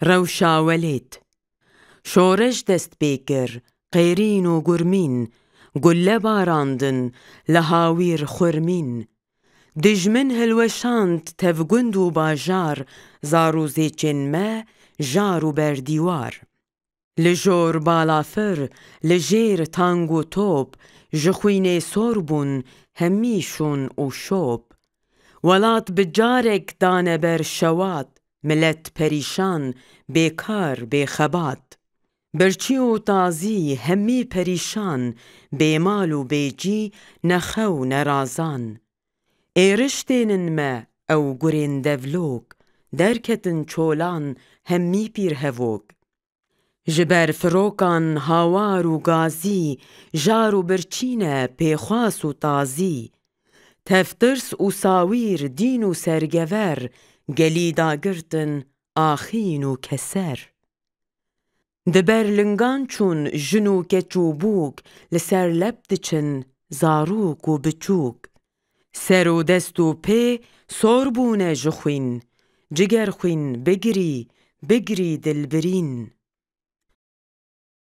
روشاولێت شۆرەش دەست پێکرد قێرین و گورمین گولە باراندن لە هاویر خورمین دژمن هەلوەشاند تەڤگوند و باژار زار و زێچێن مە ژار و بەردیوار لە ژۆر بالافر لە ژێر تانگ و تۆپ ji xwînê sor bûn hemî şûn û şop welat bi carek dane ber şewat millet perîşan bêkar bêxebat birçî û tazî hemî perîşan bêmal û bêcî nexew nerazan êriş tênin me ew gurên devlok derketin çolan hemî pîrhevok ji ber firokan hawar û gazî jar û birçîne pêxwas û tazî tevtirs û sawîr dîn û sergever gelî dagirtin axîn û keser di ber lingan çûn jin û keç û bûk li ser leb diçin zarok û biçûk ser û dest û pê sor bûne ji xwîn ciger xwîn bigirî bigirî dilbirîn